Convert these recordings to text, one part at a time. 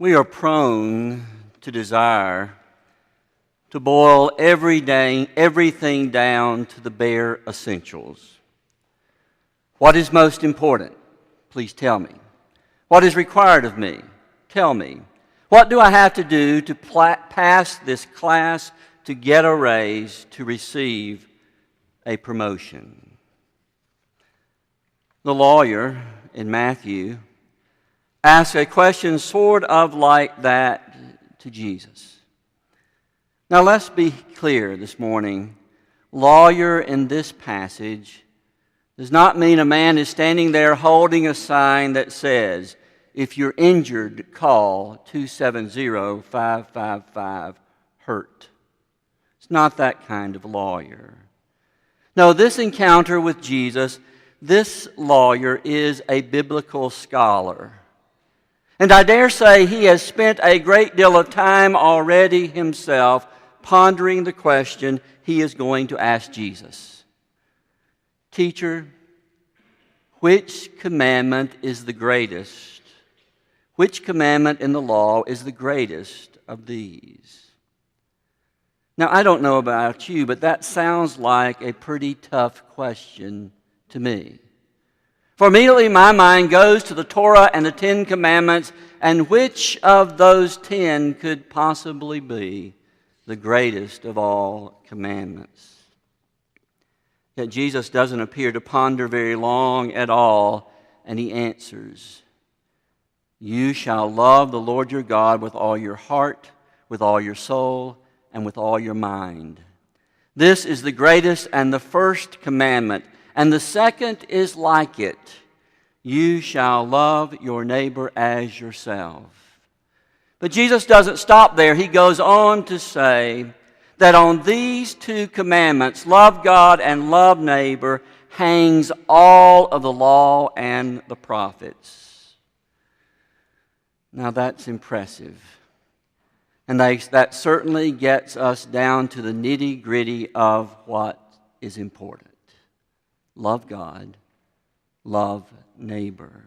We are prone to desire to boil everything down to the bare essentials. What is most important? Please tell me. What is required of me? Tell me. What do I have to do to pass this class, to get a raise, to receive a promotion? The lawyer in Matthew asked a question sort of like that to Jesus. Now let's be clear this morning. Lawyer in this passage does not mean a man is standing there holding a sign that says, if you're injured, call 270-555-HURT. It's not that kind of lawyer. No, this encounter with Jesus, this lawyer is a biblical scholar. And I dare say he has spent a great deal of time already himself pondering the question he is going to ask Jesus. Teacher, which commandment is the greatest? Which commandment in the law is the greatest of these? Now, I don't know about you, but that sounds like a pretty tough question to me. For immediately my mind goes to the Torah and the 10 Commandments, and which of those 10 could possibly be the greatest of all commandments? Yet Jesus doesn't appear to ponder very long at all, and he answers, you shall love the Lord your God with all your heart, with all your soul, and with all your mind. This is the greatest and the first commandment. And the second is like it. You shall love your neighbor as yourself. But Jesus doesn't stop there. He goes on to say that on these 2 commandments, love God and love neighbor, hangs all of the law and the prophets. Now that's impressive. And that certainly gets us down to the nitty-gritty of what is important. Love God, love neighbor.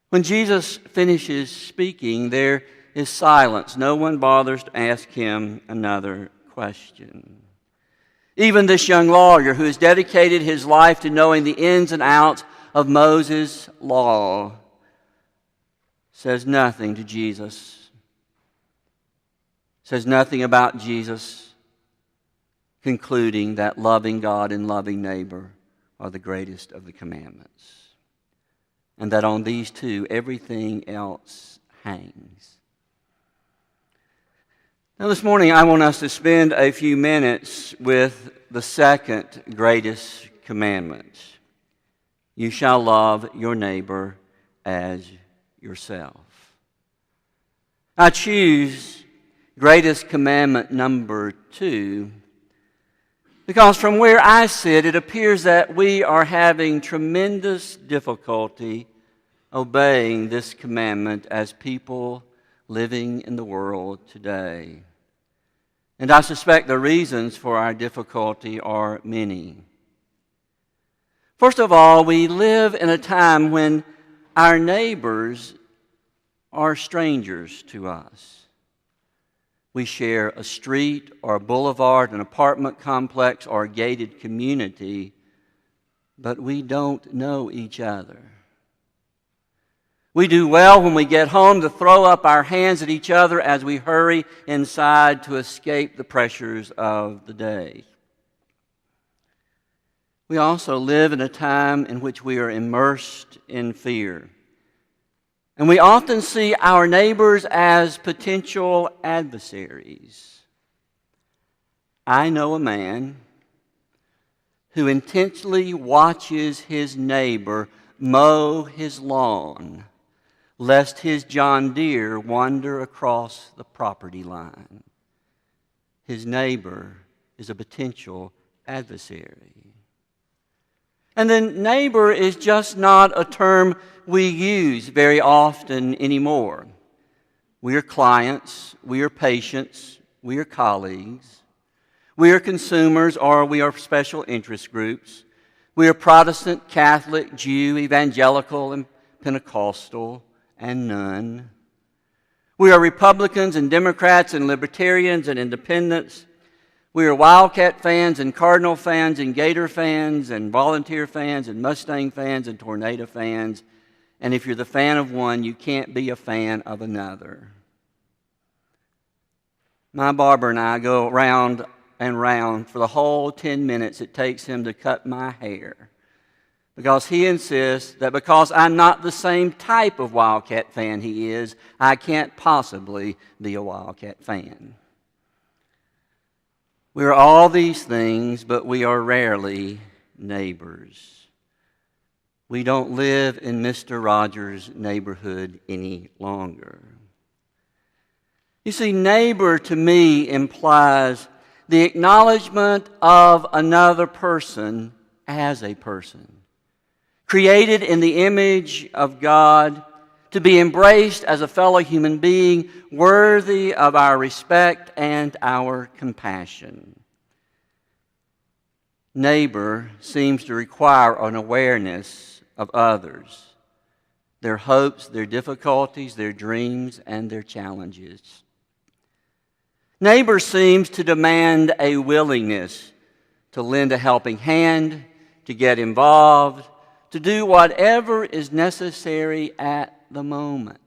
When Jesus finishes speaking, there is silence. No one bothers to ask him another question. Even this young lawyer who has dedicated his life to knowing the ins and outs of Moses' law says nothing to Jesus. Says nothing about Jesus concluding that loving God and loving neighbor are the greatest of the commandments. And that on these 2, everything else hangs. Now this morning I want us to spend a few minutes with the second greatest commandment. You shall love your neighbor as yourself. I choose greatest commandment number 2 because from where I sit, it appears that we are having tremendous difficulty obeying this commandment as people living in the world today. And I suspect the reasons for our difficulty are many. First of all, we live in a time when our neighbors are strangers to us. We share a street or a boulevard, an apartment complex or a gated community, but we don't know each other. We do well when we get home to throw up our hands at each other as we hurry inside to escape the pressures of the day. We also live in a time in which we are immersed in fear. And we often see our neighbors as potential adversaries. I know a man who intentionally watches his neighbor mow his lawn, lest his John Deere wander across the property line. His neighbor is a potential adversary. And then neighbor is just not a term we use very often anymore. We are clients, we are patients, we are colleagues, we are consumers, or we are special interest groups. We are Protestant, Catholic, Jew, evangelical, and Pentecostal, and none. We are Republicans and Democrats and Libertarians and Independents. We are Wildcat fans and Cardinal fans and Gator fans and Volunteer fans and Mustang fans and Tornado fans. And if you're the fan of one, you can't be a fan of another. My barber and I go round and round for the whole 10 minutes it takes him to cut my hair, because he insists that because I'm not the same type of Wildcat fan he is, I can't possibly be a Wildcat fan. We are all these things, but we are rarely neighbors. We don't live in Mr. Rogers' neighborhood any longer. You see, neighbor to me implies the acknowledgement of another person as a person, created in the image of God, to be embraced as a fellow human being worthy of our respect and our compassion. Neighbor seems to require an awareness of others, their hopes, their difficulties, their dreams, and their challenges. Neighbor seems to demand a willingness to lend a helping hand, to get involved, to do whatever is necessary at the moment.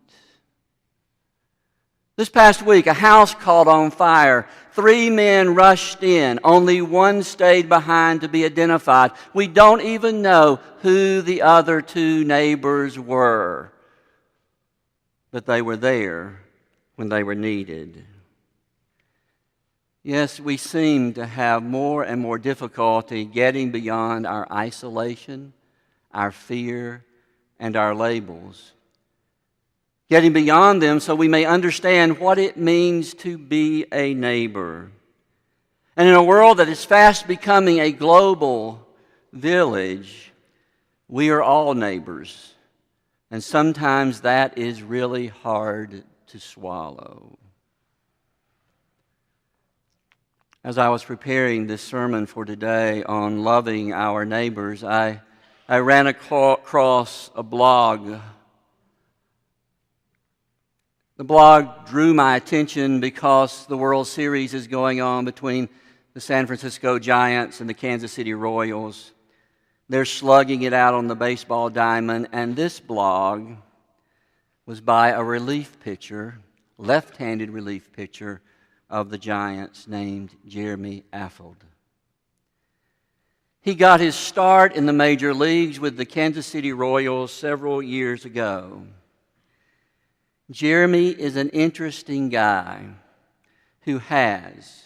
This past week, a house caught on fire. 3 men rushed in. Only one stayed behind to be identified. We don't even know who the other 2 neighbors were, but they were there when they were needed. Yes, we seem to have more and more difficulty getting beyond our isolation, our fear, and our labels. Getting beyond them so we may understand what it means to be a neighbor. And in a world that is fast becoming a global village, we are all neighbors. And sometimes that is really hard to swallow. As I was preparing this sermon for today on loving our neighbors, I ran across a blog. The blog drew my attention because the World Series is going on between the San Francisco Giants and the Kansas City Royals. They're slugging it out on the baseball diamond, and this blog was by a relief pitcher, left-handed relief pitcher of the Giants named Jeremy Affolter. He got his start in the major leagues with the Kansas City Royals several years ago. Jeremy is an interesting guy who has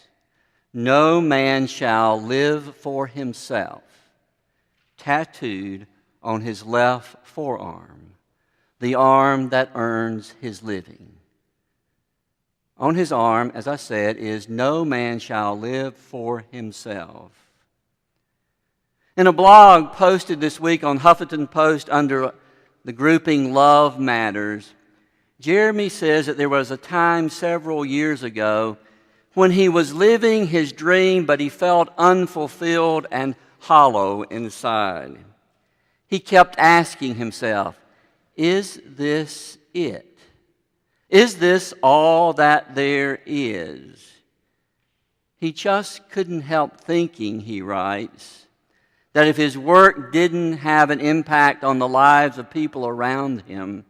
"No man shall live for himself" tattooed on his left forearm, the arm that earns his living. On his arm, as I said, is "No man shall live for himself." In a blog posted this week on Huffington Post under the grouping Love Matters, Jeremy says that there was a time several years ago when he was living his dream, but he felt unfulfilled and hollow inside. He kept asking himself, "Is this it? Is this all that there is?" He just couldn't help thinking, he writes, that if his work didn't have an impact on the lives of people around him,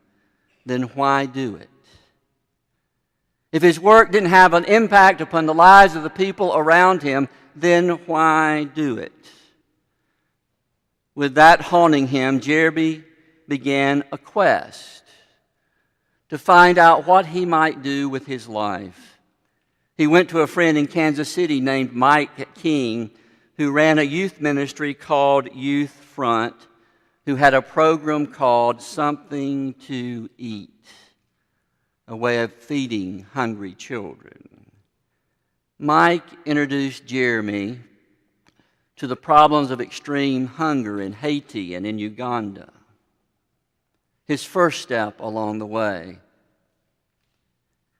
then why do it? If his work didn't have an impact upon the lives of the people around him, then why do it? With that haunting him, Jeremy began a quest to find out what he might do with his life. He went to a friend in Kansas City named Mike King, who ran a youth ministry called Youth Front, who had a program called Something to Eat, a way of feeding hungry children. Mike introduced Jeremy to the problems of extreme hunger in Haiti and in Uganda. His first step along the way.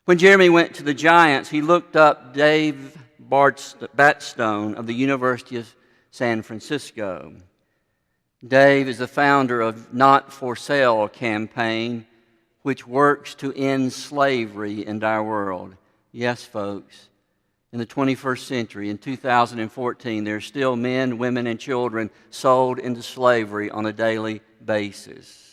When Jeremy went to the Giants, he looked up Dave Batstone of the University of San Francisco. Dave is the founder of Not For Sale campaign, which works to end slavery in our world. Yes, folks, in the 21st century, in 2014, there are still men, women, and children sold into slavery on a daily basis.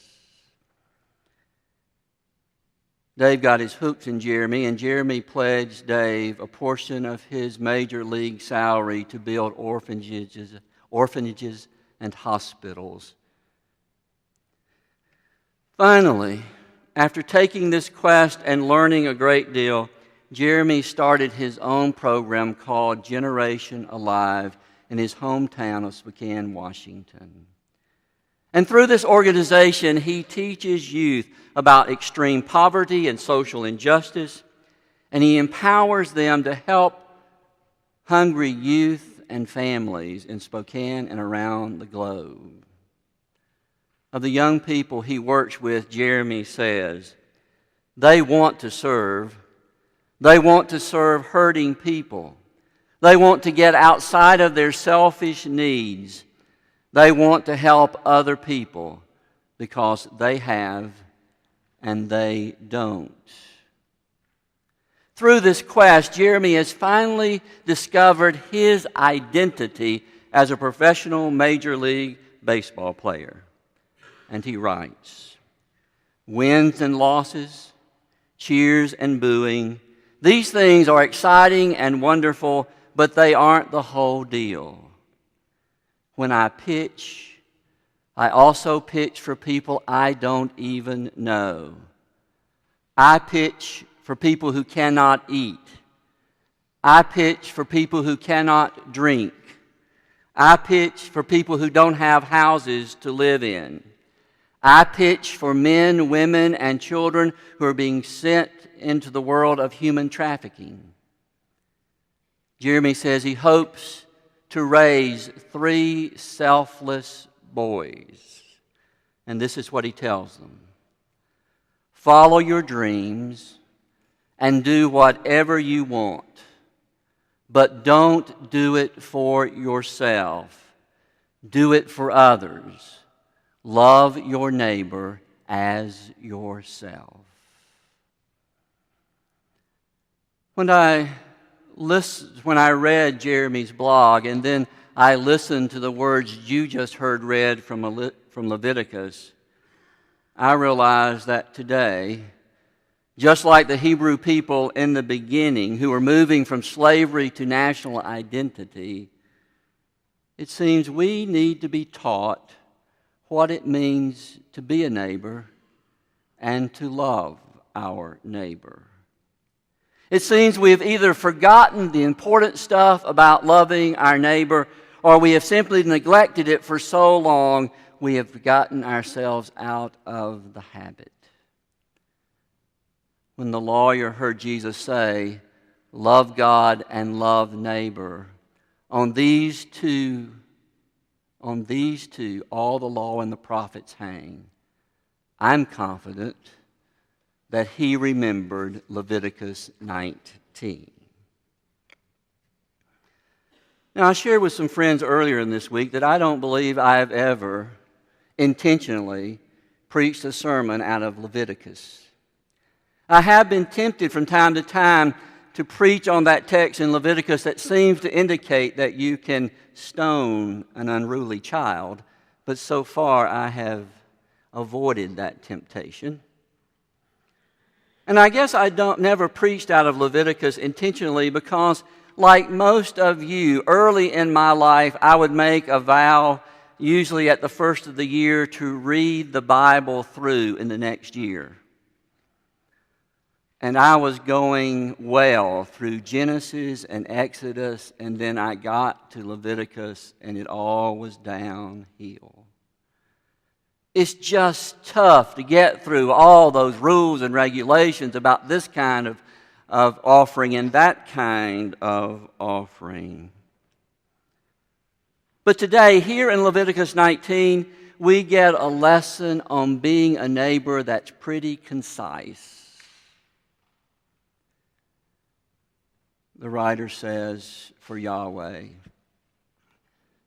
Dave got his hooks in Jeremy, and Jeremy pledged Dave a portion of his major league salary to build orphanages and hospitals. Finally, after taking this quest and learning a great deal, Jeremy started his own program called Generation Alive in his hometown of Spokane, Washington. And through this organization, he teaches youth about extreme poverty and social injustice, and he empowers them to help hungry youth and families in Spokane and around the globe. Of the young people he works with, Jeremy says, they want to serve. They want to serve hurting people. They want to get outside of their selfish needs. They want to help other people because they have and they don't. Through this quest, Jeremy has finally discovered his identity as a professional Major League Baseball player. And he writes, wins and losses, cheers and booing, these things are exciting and wonderful, but they aren't the whole deal. When I pitch, I also pitch for people I don't even know. I pitch for people who cannot eat. I pitch for people who cannot drink. I pitch for people who don't have houses to live in. I pitch for men, women, and children who are being sent into the world of human trafficking. Jeremy says he hopes to raise 3 selfless boys. And this is what he tells them. Follow your dreams and do whatever you want, but don't do it for yourself. Do it for others. Love your neighbor as yourself. When I read Jeremy's blog, and then I listened to the words you just heard read from Leviticus, I realized that today, just like the Hebrew people in the beginning who were moving from slavery to national identity, it seems we need to be taught what it means to be a neighbor and to love our neighbor. It seems we have either forgotten the important stuff about loving our neighbor, or we have simply neglected it for so long we have gotten ourselves out of the habit. When the lawyer heard Jesus say, love God and love neighbor, on these two, all the law and the prophets hang, I'm confident that he remembered Leviticus 19. Now, I shared with some friends earlier in this week that I don't believe I have ever intentionally preached a sermon out of Leviticus. I have been tempted from time to time to preach on that text in Leviticus that seems to indicate that you can stone an unruly child, but so far I have avoided that temptation. And I guess I never preached out of Leviticus intentionally because, like most of you, early in my life, I would make a vow, usually at the first of the year, to read the Bible through in the next year. And I was going well through Genesis and Exodus, and then I got to Leviticus, and it all was downhill. It's just tough to get through all those rules and regulations about this kind of offering and that kind of offering. But today, here in Leviticus 19, we get a lesson on being a neighbor that's pretty concise. The writer says for Yahweh,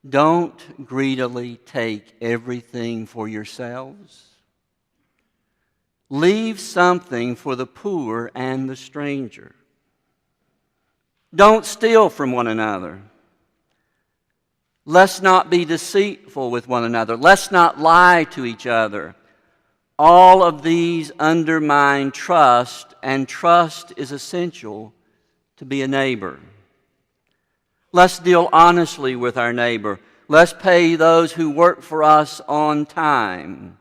don't greedily take everything for yourselves. Leave something for the poor and the stranger. Don't steal from one another. Let's not be deceitful with one another. Let's not lie to each other. All of these undermine trust, and trust is essential to be a neighbor. Let's deal honestly with our neighbor. Let's pay those who work for us on time.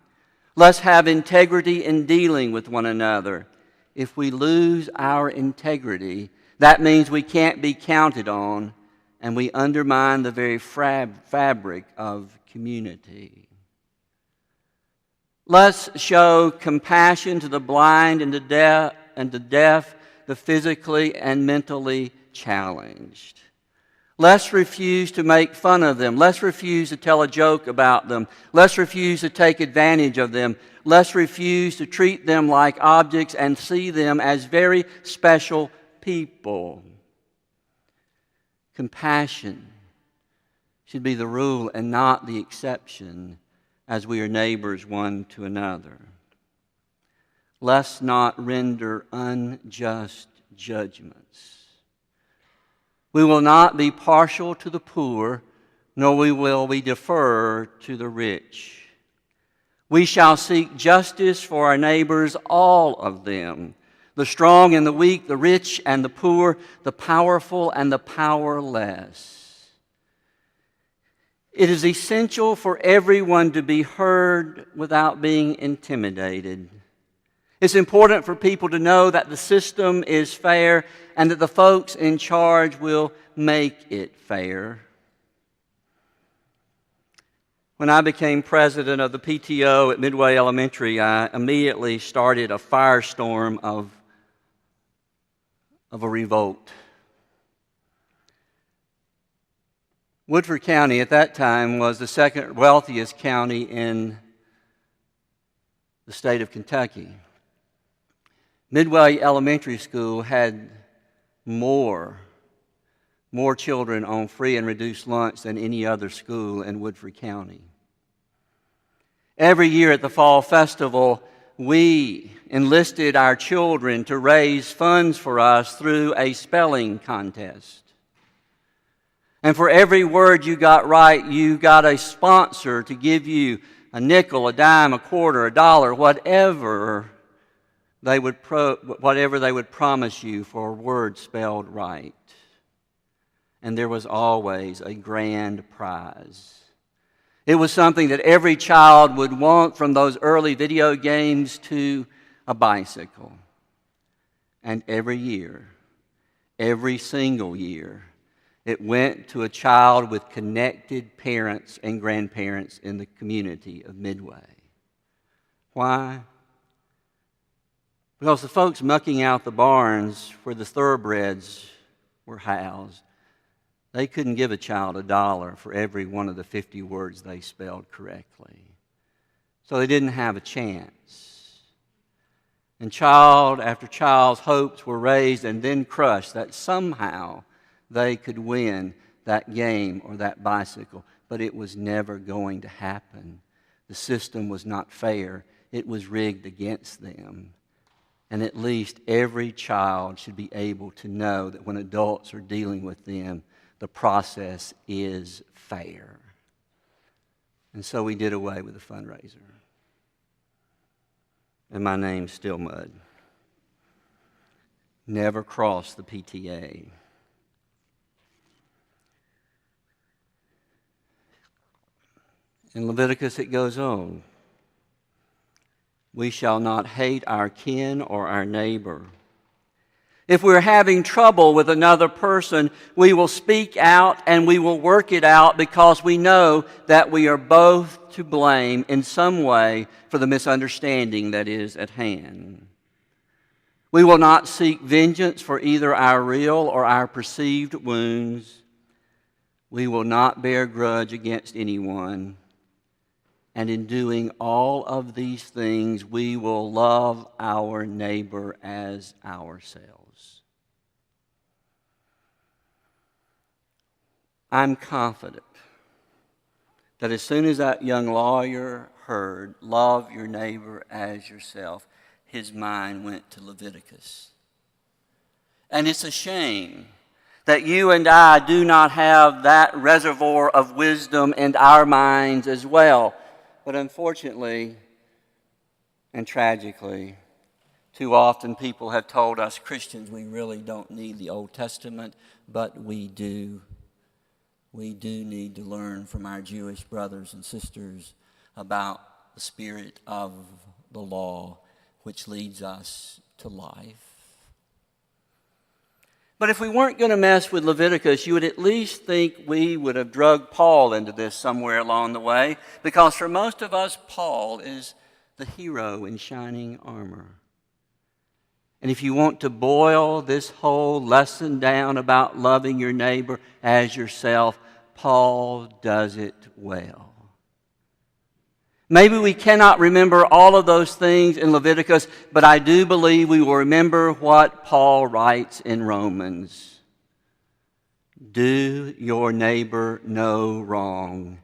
Let's have integrity in dealing with one another. If we lose our integrity, that means we can't be counted on, and we undermine the very fabric of community. Let's show compassion to the blind and the deaf, the physically and mentally challenged. Let's refuse to make fun of them. Let's refuse to tell a joke about them. Let's refuse to take advantage of them. Let's refuse to treat them like objects and see them as very special people. Compassion should be the rule and not the exception as we are neighbors one to another. Let's not render unjust judgments. We will not be partial to the poor, nor will we defer to the rich. We shall seek justice for our neighbors, all of them, the strong and the weak, the rich and the poor, the powerful and the powerless. It is essential for everyone to be heard without being intimidated. It's important for people to know that the system is fair and that the folks in charge will make it fair. When I became president of the PTO at Midway Elementary, I immediately started a firestorm of a revolt. Woodford County at that time was the second wealthiest county in the state of Kentucky. Midway Elementary School had more children on free and reduced lunch than any other school in Woodford County. Every year at the Fall Festival, we enlisted our children to raise funds for us through a spelling contest. And for every word you got right, you got a sponsor to give you a nickel, a dime, a quarter, a dollar, whatever they would promise you for a word spelled right. And there was always a grand prize. It was something that every child would want, from those early video games to a bicycle. And every year, every single year, it went to a child with connected parents and grandparents in the community of Midway. Why? Because the folks mucking out the barns where the thoroughbreds were housed, they couldn't give a child $1 for every one of the 50 words they spelled correctly. So they didn't have a chance. And child after child's hopes were raised and then crushed that somehow they could win that game or that bicycle. But it was never going to happen. The system was not fair. It was rigged against them. And at least every child should be able to know that when adults are dealing with them, the process is fair. And so we did away with the fundraiser. And my name's still Mud. Never crossed the PTA. In Leviticus it goes on. We shall not hate our kin or our neighbor. If we're having trouble with another person, we will speak out and we will work it out because we know that we are both to blame in some way for the misunderstanding that is at hand. We will not seek vengeance for either our real or our perceived wounds. We will not bear grudge against anyone. And in doing all of these things, we will love our neighbor as ourselves. I'm confident that as soon as that young lawyer heard, love your neighbor as yourself, his mind went to Leviticus. And it's a shame that you and I do not have that reservoir of wisdom in our minds as well. But unfortunately and tragically, too often people have told us Christians we really don't need the Old Testament, but we do. We do need to learn from our Jewish brothers and sisters about the spirit of the law, which leads us to life. But if we weren't going to mess with Leviticus, you would at least think we would have drugged Paul into this somewhere along the way, because for most of us, Paul is the hero in shining armor. And if you want to boil this whole lesson down about loving your neighbor as yourself, Paul does it well. Maybe we cannot remember all of those things in Leviticus, but I do believe we will remember what Paul writes in Romans. Do your neighbor no wrong,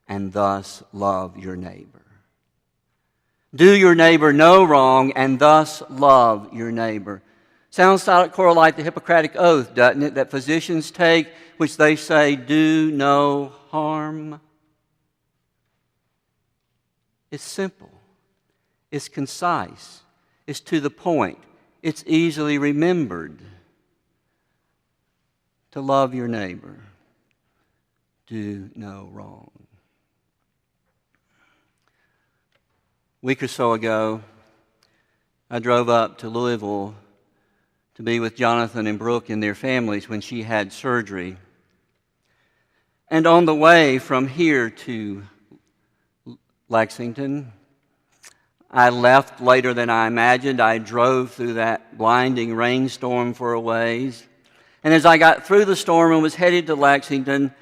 and thus love your neighbor. Do your neighbor no wrong, and thus love your neighbor. Sounds sort of like the Hippocratic Oath, doesn't it, that physicians take, which they say, do no harm. It's simple. It's concise. It's to the point. It's easily remembered. To love your neighbor. Do no wrong. A week or so ago, I drove up to Louisville to be with Jonathan and Brooke and their families when she had surgery. And on the way from here to Lexington, I left later than I imagined. I drove through that blinding rainstorm for a ways. And as I got through the storm and was headed to Lexington,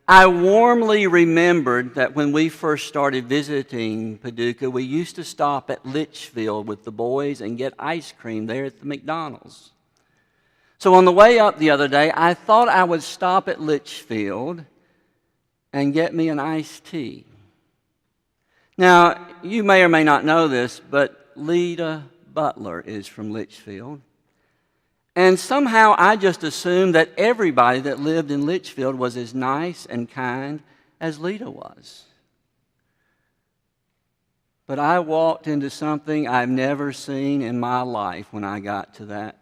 I warmly remembered that when we first started visiting Paducah, we used to stop at Litchfield with the boys and get ice cream there at the McDonald's. So on the way up the other day, I thought I would stop at Litchfield and get me an iced tea. Now, you may or may not know this, but Lita Butler is from Litchfield. And somehow I just assumed that everybody that lived in Litchfield was as nice and kind as Lita was. But I walked into something I've never seen in my life when I got to that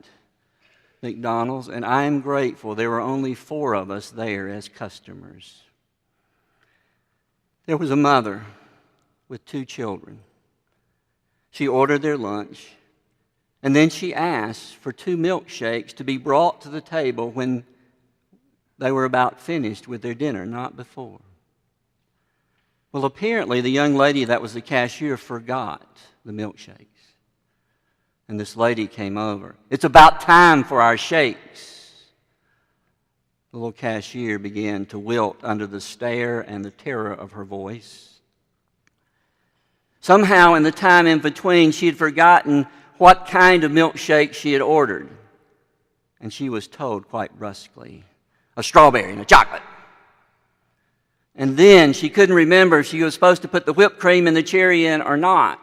McDonald's, and I am grateful there were only 4 of us there as customers. There was a mother with 2 children. She ordered their lunch, and then she asked for 2 milkshakes to be brought to the table when they were about finished with their dinner, not before. Well, apparently the young lady that was the cashier forgot the milkshakes. And this lady came over. It's about time for our shakes. The little cashier began to wilt under the stare and the terror of her voice. Somehow in the time in between, she had forgotten what kind of milkshake she had ordered. And she was told quite brusquely, a strawberry and a chocolate. And then she couldn't remember if she was supposed to put the whipped cream and the cherry in or not.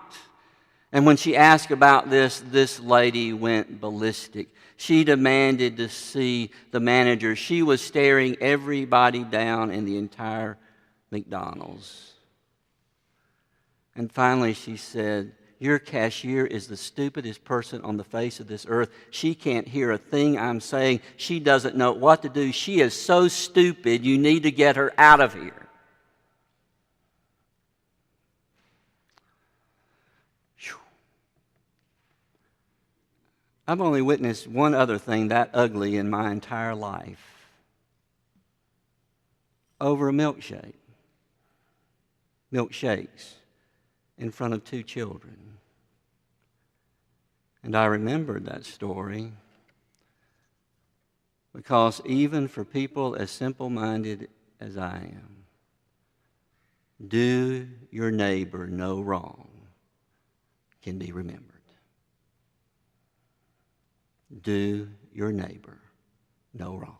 And when she asked about this lady went ballistic. She demanded to see the manager. She was staring everybody down in the entire McDonald's. And finally she said, your cashier is the stupidest person on the face of this earth. She can't hear a thing I'm saying. She doesn't know what to do. She is so stupid, you need to get her out of here. I've only witnessed one other thing that ugly in my entire life. Over a milkshake. Milkshakes in front of 2 children. And I remembered that story because even for people as simple-minded as I am, do your neighbor no wrong can be remembered. Do your neighbor no wrong.